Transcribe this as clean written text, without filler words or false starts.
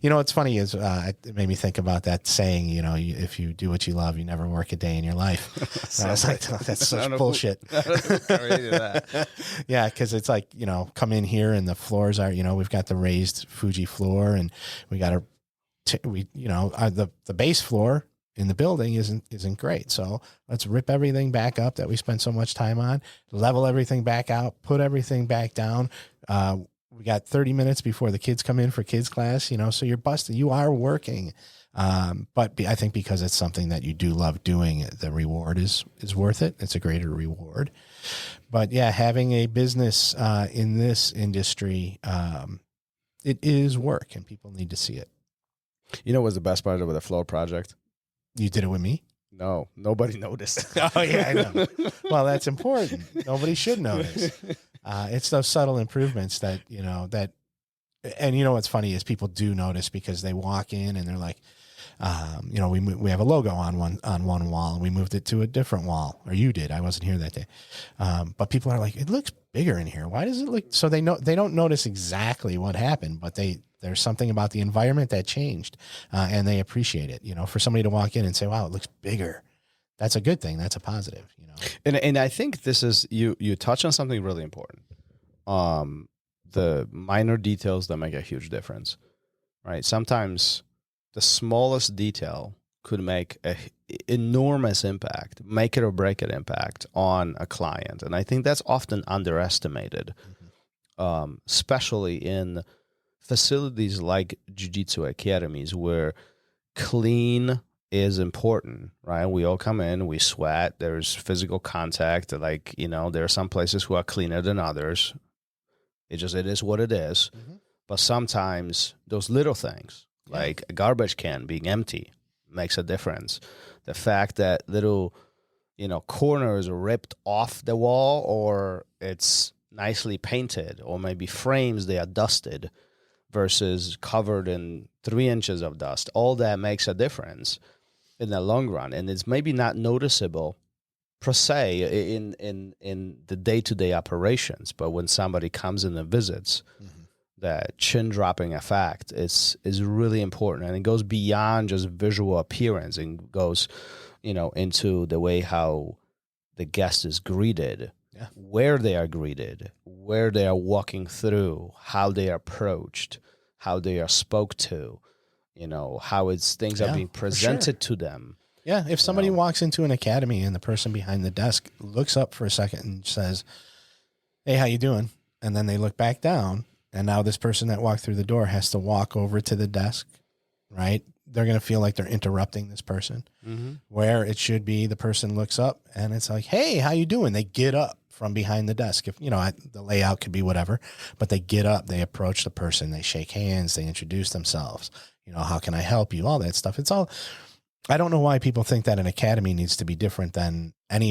You know, what's funny is it made me think about that saying, if you do what you love, you never work a day in your life. And I was like, oh, that's such bullshit. Yeah, because it's like, come in here and the floors are, we've got the raised Fuji floor, and we got the base floor in the building isn't great. So let's rip everything back up that we spent so much time on, level everything back out, put everything back down. We got 30 minutes before the kids come in for kids class, so you're busted. You are working. But I think because it's something that you do love doing, the reward is worth it. It's a greater reward. But yeah, having a business in this industry, it is work, and people need to see it. You know what's the best part of the floor project? You did it with me? No, nobody noticed. Oh, yeah, I know. Well, that's important. Nobody should notice. It's those subtle improvements that, and what's funny is people do notice because they walk in and they're like, we have a logo on one wall, and we moved it to a different wall, or you did. I wasn't here that day. But people are like, it looks bigger in here. Why does it look? So they don't notice exactly what happened, but there's something about the environment that changed, and they appreciate it. For somebody to walk in and say, wow, it looks bigger. That's a good thing. That's a positive, And I think this is, you touch on something really important. The minor details that make a huge difference, right? Sometimes the smallest detail could make an enormous impact, make it or break it impact on a client. And I think that's often underestimated, especially in facilities like Jiu-Jitsu academies where clean is important, right? We all come in, we sweat, there's physical contact, there are some places who are cleaner than others. It is what it is. Mm-hmm. But sometimes those little things, like a garbage can being empty, makes a difference. The fact that little, corners are ripped off the wall, or it's nicely painted, or maybe frames, they are dusted versus covered in 3 inches of dust. All that makes a difference in the long run. And it's maybe not noticeable per se in the day-to-day operations, but when somebody comes in and visits, that chin-dropping effect is really important. And it goes beyond just visual appearance and goes, into the way how the guest is greeted, where they are greeted, where they are walking through, how they are approached, how they are spoke to, how things are being presented to them. Yeah, if somebody walks into an academy and the person behind the desk looks up for a second and says, hey, how you doing? And then they look back down, and now this person that walked through the door has to walk over to the desk, right? They're going to feel like they're interrupting this person, where it should be the person looks up and it's like, hey, how you doing? They get up from behind the desk. If the layout could be whatever, but they get up, they approach the person, they shake hands, they introduce themselves. How can I help you? All that stuff. It's all, I don't know why people think that an academy needs to be different than any